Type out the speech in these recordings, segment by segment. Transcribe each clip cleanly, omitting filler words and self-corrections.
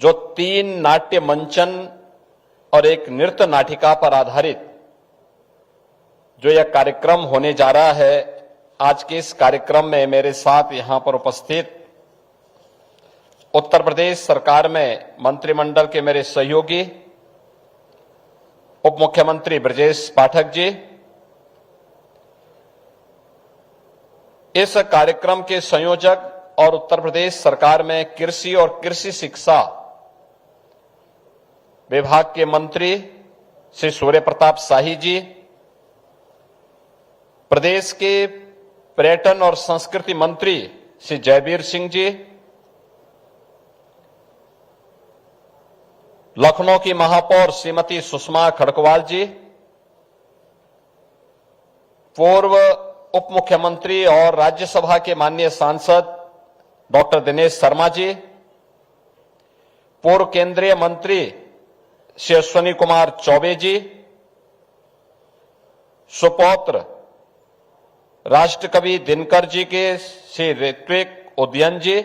जो 3 नाट्य मंचन और एक नृत्य नाटिका पर आधारित जो यह कार्यक्रम होने जा रहा है, आज के इस कार्यक्रम में मेरे साथ यहां पर उपस्थित उत्तर प्रदेश सरकार में मंत्रिमंडल के मेरे सहयोगी उप मुख्यमंत्री ब्रजेश पाठक जी, इस कार्यक्रम के संयोजक और उत्तर प्रदेश सरकार में कृषि और कृषि शिक्षा विभाग के मंत्री श्री सूर्य प्रताप शाही जी, प्रदेश के पर्यटन और संस्कृति मंत्री श्री जयवीर सिंह जी, लखनऊ की महापौर श्रीमती सुषमा खड़गवाल जी, पूर्व उप मुख्यमंत्री और राज्यसभा के माननीय सांसद डॉक्टर दिनेश शर्मा जी, पूर्व केंद्रीय मंत्री श्री अश्विनी कुमार चौबे जी, सुपौत्र राष्ट्रकवि दिनकर जी के श्री ऋत्विक उदयन जी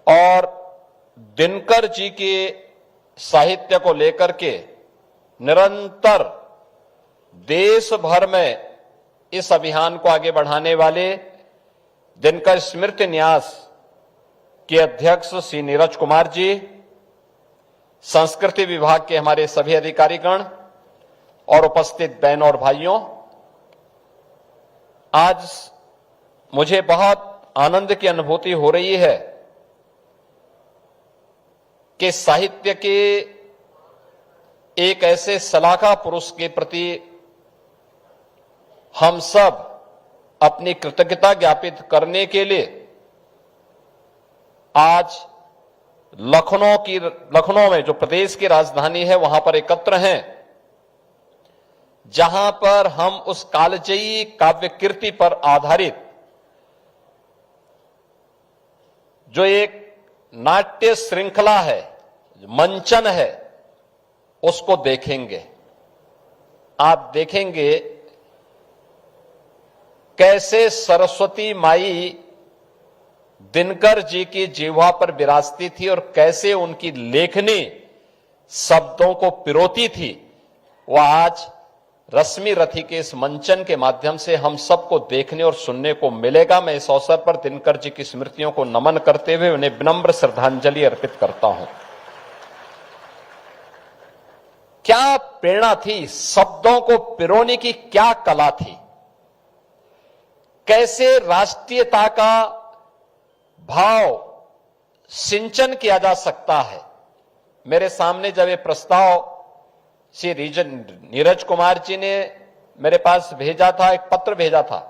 और दिनकर जी के साहित्य को लेकर के निरंतर देश भर में इस अभियान को आगे बढ़ाने वाले दिनकर स्मृति न्यास के अध्यक्ष श्री नीरज कुमार जी, संस्कृति विभाग के हमारे सभी अधिकारीगण और उपस्थित बहनों और भाइयों, आज मुझे बहुत आनंद की अनुभूति हो रही है कि साहित्य के एक ऐसे सलाहकार पुरुष के प्रति हम सब अपनी कृतज्ञता ज्ञापित करने के लिए आज लखनऊ में जो प्रदेश की राजधानी है वहां पर एकत्र हैं, जहां पर हम उस कालजयी काव्य कृति पर आधारित जो एक नाट्य श्रृंखला है, मंचन है, उसको देखेंगे। आप देखेंगे कैसे सरस्वती माई दिनकर जी की जिह्वा पर विराजती थी और कैसे उनकी लेखनी शब्दों को पिरोती थी। वह आज रश्मि रथी के इस मंचन के माध्यम से हम सबको देखने और सुनने को मिलेगा। मैं इस अवसर पर दिनकर जी की स्मृतियों को नमन करते हुए उन्हें विनम्र श्रद्धांजलि अर्पित करता हूं। क्या प्रेरणा थी, शब्दों को पिरोने की क्या कला थी, कैसे राष्ट्रीयता का भाव सिंचन किया जा सकता है। मेरे सामने जब ये प्रस्ताव श्री नीरज कुमार जी ने मेरे पास भेजा था, एक पत्र भेजा था,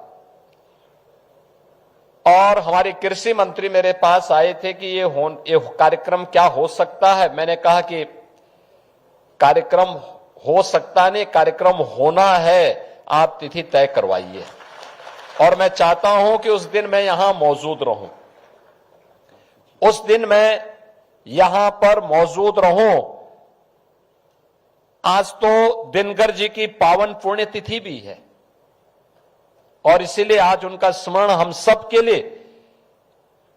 और हमारे कृषि मंत्री मेरे पास आए थे कि ये कार्यक्रम क्या हो सकता है। मैंने कहा कि कार्यक्रम हो सकता नहीं, कार्यक्रम होना है, आप तिथि तय करवाइए। और मैं चाहता हूं कि उस दिन मैं यहां मौजूद रहूं, उस दिन मैं यहां पर मौजूद रहूं। आज तो दिनकर जी की पावन पुण्यतिथि भी है और इसीलिए आज उनका स्मरण हम सब के लिए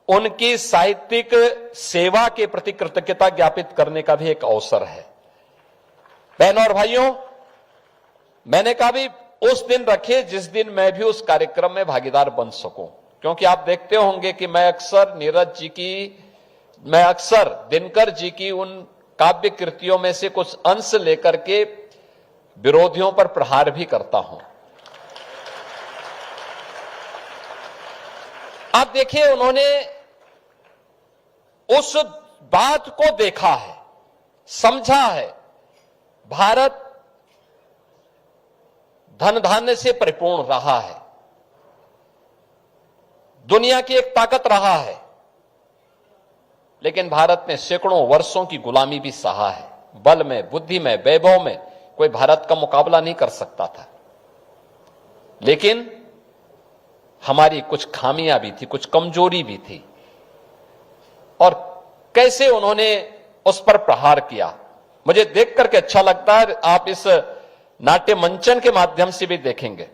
उनकी साहित्यिक सेवा के प्रति कृतज्ञता ज्ञापित करने का भी एक अवसर है। बहनों और भाइयों, मैंने कहा भी उस दिन रखे जिस दिन मैं भी उस कार्यक्रम में भागीदार बन सकूं, क्योंकि आप देखते होंगे कि मैं अक्सर दिनकर जी की उन काव्य कृतियों में से कुछ अंश लेकर के विरोधियों पर प्रहार भी करता हूं। आप देखिए, उन्होंने उस बात को देखा है, समझा है। भारत धन धान्य से परिपूर्ण रहा है, दुनिया की एक ताकत रहा है, लेकिन भारत ने सैकड़ों वर्षों की गुलामी भी सहा है। बल में, बुद्धि में, वैभव में कोई भारत का मुकाबला नहीं कर सकता था। लेकिन हमारी कुछ खामियां भी थी, कुछ कमजोरी भी थी, और कैसे उन्होंने उस पर प्रहार किया, मुझे देख करके अच्छा लगता है। आप इस नाट्य मंचन के माध्यम से भी देखेंगे।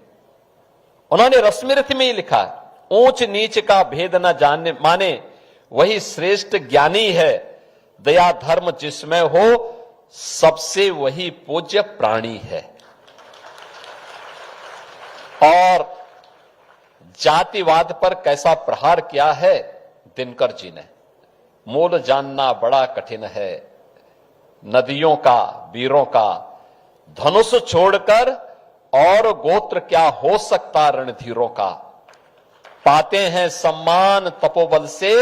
उन्होंने रश्मि रथी में ही लिखा है, ऊंच नीच का भेद न जानने माने, वही श्रेष्ठ ज्ञानी है। दया धर्म जिसमें हो सबसे वही पूज्य प्राणी है। और जातिवाद पर कैसा प्रहार किया है दिनकर जी ने। मूल जानना बड़ा कठिन है, नदियों का वीरों का धनुष छोड़कर और गोत्र क्या हो सकता रणधीरों का। पाते हैं सम्मान तपोबल से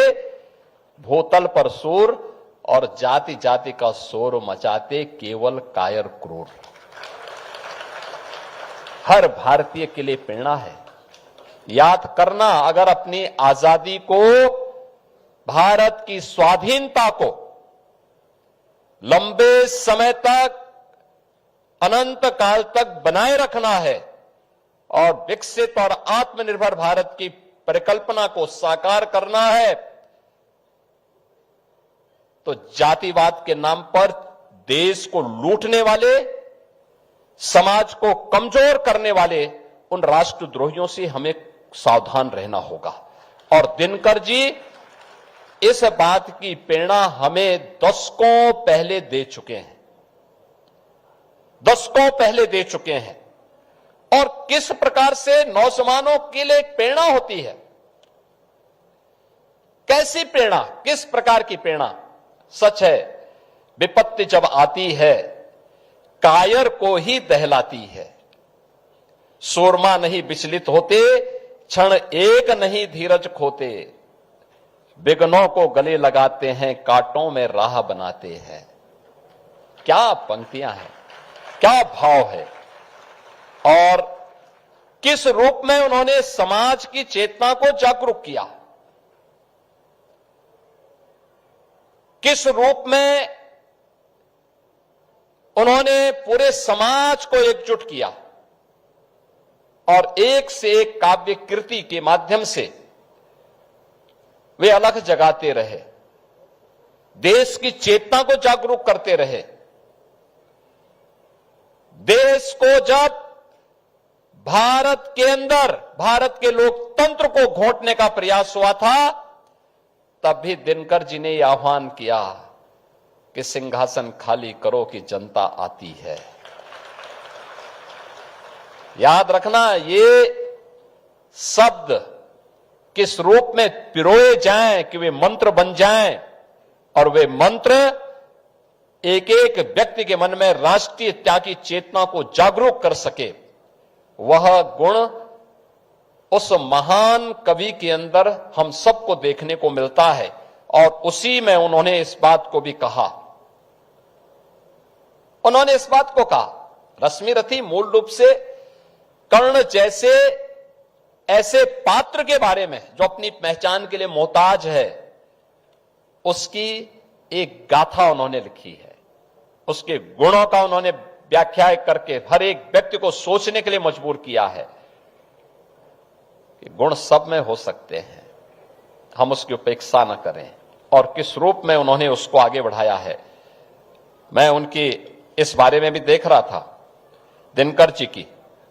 भूतल पर सूर, और जाति जाति का शोर मचाते केवल कायर क्रूर। हर भारतीय के लिए प्रेरणा है। याद करना, अगर अपनी आजादी को, भारत की स्वाधीनता को लंबे समय तक, अनंत काल तक बनाए रखना है और विकसित और आत्मनिर्भर भारत की परिकल्पना को साकार करना है, तो जातिवाद के नाम पर देश को लूटने वाले, समाज को कमजोर करने वाले उन राष्ट्रद्रोहियों से हमें सावधान रहना होगा। और दिनकर जी इस बात की प्रेरणा हमें दशकों पहले दे चुके हैं, दशकों पहले दे चुके हैं। और किस प्रकार से नौजवानों के लिए एक प्रेरणा होती है, कैसी प्रेरणा, किस प्रकार की प्रेरणा। सच है, विपत्ति जब आती है कायर को ही दहलाती है। सूरमा नहीं विचलित होते, क्षण एक नहीं धीरज खोते। विघ्नों को गले लगाते हैं, कांटों में राह बनाते हैं। क्या पंक्तियां हैं, क्या भाव है। और किस रूप में उन्होंने समाज की चेतना को जागरूक किया, किस रूप में उन्होंने पूरे समाज को एकजुट किया और एक से एक काव्य कृति के माध्यम से वे अलग जगाते रहे, देश की चेतना को जागरूक करते रहे। देश को जब भारत के अंदर भारत के लोकतंत्र को घोंटने का प्रयास हुआ था, तब भी दिनकर जी ने यह आह्वान किया कि सिंहासन खाली करो कि जनता आती है। याद रखना, ये शब्द किस रूप में पिरोए जाएं कि वे मंत्र बन जाएं, और वे मंत्र एक एक व्यक्ति के मन में राष्ट्रीयता की चेतना को जागरूक कर सके। वह गुण उस महान कवि के अंदर हम सबको देखने को मिलता है। और उसी में उन्होंने इस बात को भी कहा, उन्होंने इस बात को कहा, रश्मि रथी मूल रूप से कर्ण जैसे ऐसे पात्र के बारे में जो अपनी पहचान के लिए मोहताज है, उसकी एक गाथा उन्होंने लिखी है। उसके गुणों का उन्होंने व्याख्या करके हर एक व्यक्ति को सोचने के लिए मजबूर किया है कि गुण सब में हो सकते हैं, हम उसकी उपेक्षा न करें। और किस रूप में उन्होंने उसको आगे बढ़ाया है। मैं उनकी इस बारे में भी देख रहा था, दिनकर जी की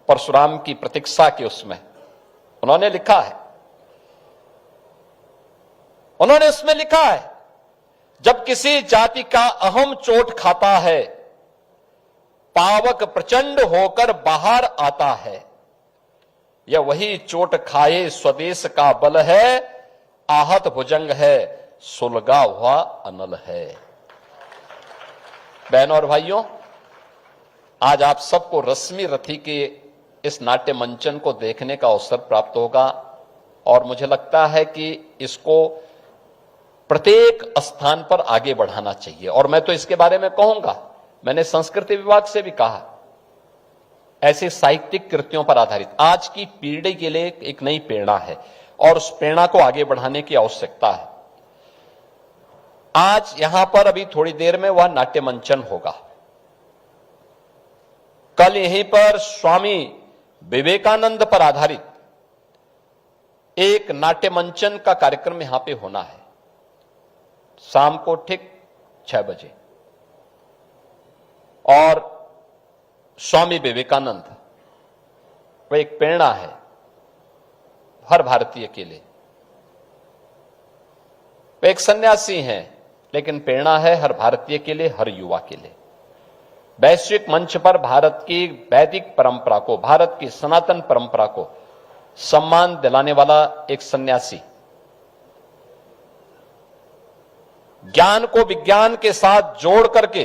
परशुराम की प्रतीक्षा की, उसमें उन्होंने लिखा है, उन्होंने उसमें लिखा है, जब किसी जाति का अहम चोट खाता है, पावक प्रचंड होकर बाहर आता है। यह वही चोट खाए स्वदेश का बल है, आहत भुजंग है सुलगा हुआ अनल है। बहनों और भाइयों, आज आप सबको रश्मि रथी के इस नाट्य मंचन को देखने का अवसर प्राप्त होगा, और मुझे लगता है कि इसको प्रत्येक स्थान पर आगे बढ़ाना चाहिए। और मैं तो इसके बारे में कहूंगा, मैंने संस्कृति विभाग से भी कहा, ऐसे साहित्यिक कृतियों पर आधारित आज की पीढ़ी के लिए एक नई प्रेरणा है, और उस प्रेरणा को आगे बढ़ाने की आवश्यकता है। आज यहां पर अभी थोड़ी देर में वह नाट्य मंचन होगा। कल यहीं पर स्वामी विवेकानंद पर आधारित एक नाट्य मंचन का कार्यक्रम यहां पे होना है, शाम को ठीक 6 बजे। और स्वामी विवेकानंद वह एक प्रेरणा है हर भारतीय के लिए। वे एक सन्यासी हैं, लेकिन प्रेरणा है हर भारतीय के लिए, हर युवा के लिए। वैश्विक मंच पर भारत की वैदिक परंपरा को, भारत की सनातन परंपरा को सम्मान दिलाने वाला एक सन्यासी, ज्ञान को विज्ञान के साथ जोड़ करके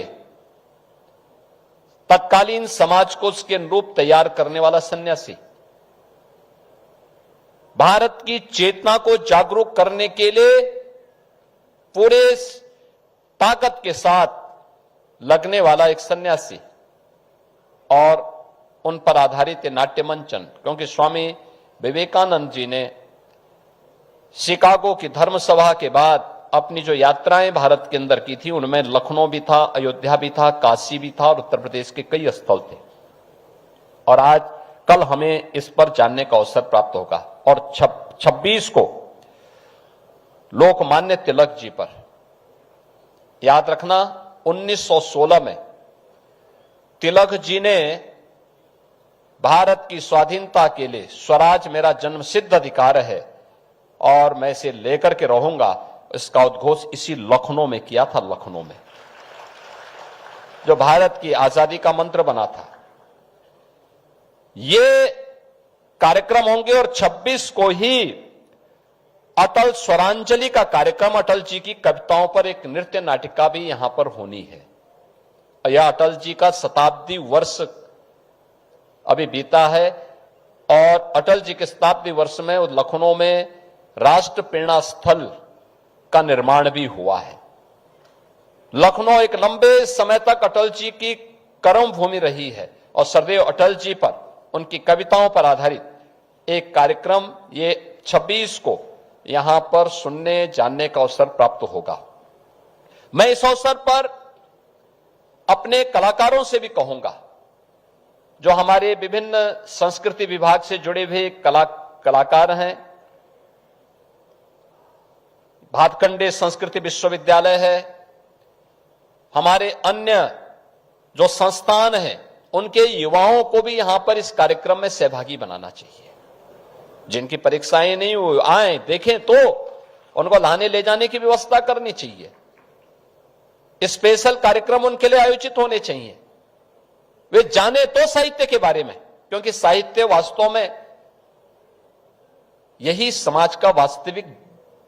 तत्कालीन समाज को उसके अनुरूप तैयार करने वाला सन्यासी, भारत की चेतना को जागरूक करने के लिए पूरे ताकत के साथ लगने वाला एक सन्यासी, और उन पर आधारित नाट्य मंचन। क्योंकि स्वामी विवेकानंद जी ने शिकागो की धर्म सभा के बाद अपनी जो यात्राएं भारत के अंदर की थी, उनमें लखनऊ भी था, अयोध्या भी था, काशी भी था और उत्तर प्रदेश के कई स्थल थे। और आज कल हमें इस पर जानने का अवसर प्राप्त होगा। और 26 को लोकमान्य तिलक जी पर, याद रखना 1916 में तिलक जी ने भारत की स्वाधीनता के लिए स्वराज मेरा जन्मसिद्ध अधिकार है और मैं इसे लेकर के रहूंगा, इसका उद्घोष इसी लखनऊ में किया था। लखनऊ में जो भारत की आजादी का मंत्र बना था। ये कार्यक्रम होंगे और 26 को ही अटल स्वरांजलि का कार्यक्रम, अटल जी की कविताओं पर एक नृत्य नाटिका भी यहां पर होनी है। यह अटल जी का शताब्दी वर्ष अभी बीता है और अटल जी के शताब्दी वर्ष में लखनऊ में राष्ट्र प्रेरणा स्थल का निर्माण भी हुआ है। लखनऊ एक लंबे समय तक अटल जी की कर्म भूमि रही है और सदैव अटल जी पर, उनकी कविताओं पर आधारित एक कार्यक्रम ये 26 को यहां पर सुनने जानने का अवसर प्राप्त होगा। मैं इस अवसर पर अपने कलाकारों से भी कहूंगा, जो हमारे विभिन्न संस्कृति विभाग से जुड़े हुए कलाकार हैं, भातखंडे संस्कृति विश्वविद्यालय है, हमारे अन्य जो संस्थान हैं, उनके युवाओं को भी यहां पर इस कार्यक्रम में सहभागी बनाना चाहिए। जिनकी परीक्षाएं नहीं हुई, आए देखें, तो उनको लाने ले जाने की व्यवस्था करनी चाहिए। स्पेशल कार्यक्रम उनके लिए आयोजित होने चाहिए। वे जाने तो साहित्य के बारे में, क्योंकि साहित्य वास्तव में यही समाज का वास्तविक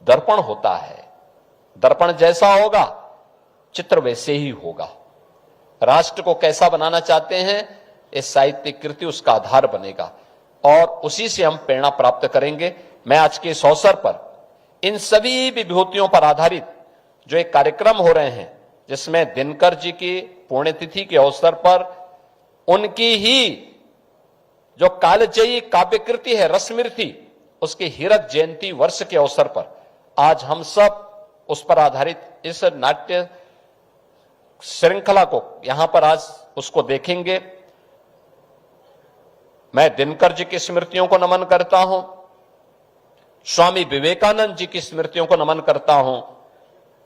दर्पण होता है। दर्पण जैसा होगा, चित्र वैसे ही होगा। राष्ट्र को कैसा बनाना चाहते हैं, इस साहित्यिक कृति उसका आधार बनेगा और उसी से हम प्रेरणा प्राप्त करेंगे। मैं आज के इस अवसर पर इन सभी विभूतियों पर आधारित जो एक कार्यक्रम हो रहे हैं, जिसमें दिनकर जी की पुण्यतिथि के अवसर पर उनकी ही जो कालजयी काव्यकृति है रसमिर्थी, उसकी हीरक जयंती वर्ष के अवसर पर आज हम सब उस पर आधारित इस नाट्य श्रृंखला को यहां पर आज उसको देखेंगे। मैं दिनकर जी की स्मृतियों को नमन करता हूं, स्वामी विवेकानंद जी की स्मृतियों को नमन करता हूं,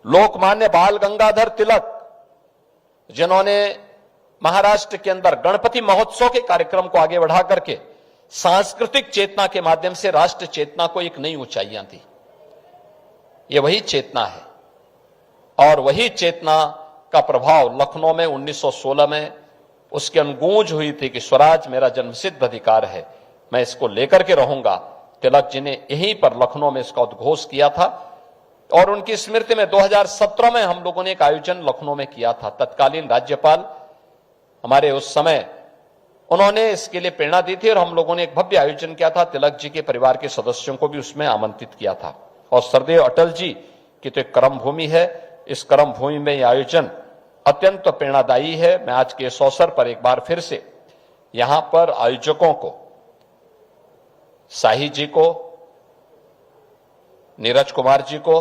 लोकमान्य बाल गंगाधर तिलक, जिन्होंने महाराष्ट्र के अंदर गणपति महोत्सव के कार्यक्रम को आगे बढ़ा करके सांस्कृतिक चेतना के माध्यम से राष्ट्र चेतना को एक नई ऊंचाइयां दी। ये वही चेतना है और वही चेतना का प्रभाव लखनऊ में 1916 में उसकी अनगूंज हुई थी कि स्वराज मेरा जन्मसिद्ध अधिकार है, मैं इसको लेकर के रहूंगा। तिलक जी ने यहीं पर लखनऊ में इसका उद्घोष किया था और उनकी स्मृति में 2017 में हम लोगों ने एक आयोजन लखनऊ में किया था। तत्कालीन राज्यपाल हमारे उस समय, उन्होंने इसके लिए प्रेरणा दी थी और हम लोगों ने एक भव्य आयोजन किया था। तिलक जी के परिवार के सदस्यों को भी उसमें आमंत्रित किया था और सदैव अटल जी की तो एक कर्म भूमि है। इस कर्म भूमि में यह आयोजन अत्यंत प्रेरणादायी है। मैं आज के इस अवसर पर एक बार फिर से यहां पर आयोजकों को, शाही जी को, नीरज कुमार जी को,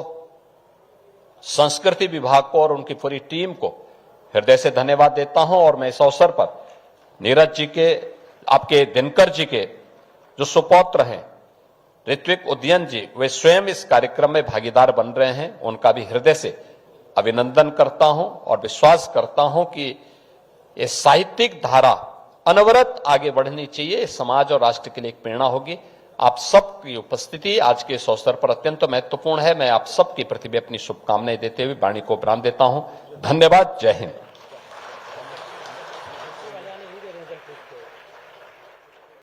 संस्कृति विभाग को और उनकी पूरी टीम को हृदय से धन्यवाद देता हूं। और मैं इस अवसर पर नीरज जी के, आपके दिनकर जी के जो सुपौत्र हैं ऋत्विक उदयन जी, वे स्वयं इस कार्यक्रम में भागीदार बन रहे हैं, उनका भी हृदय से अभिनंदन करता हूं और विश्वास करता हूं कि ये साहित्यिक धारा अनवरत आगे बढ़नी चाहिए, समाज और राष्ट्र के लिए एक प्रेरणा होगी। आप सबकी उपस्थिति आज के इस अवसर पर अत्यंत महत्वपूर्ण है। मैं आप सबके प्रति भी अपनी शुभकामनाएं देते हुए वाणी को विराम देता हूं। धन्यवाद। जय हिंद।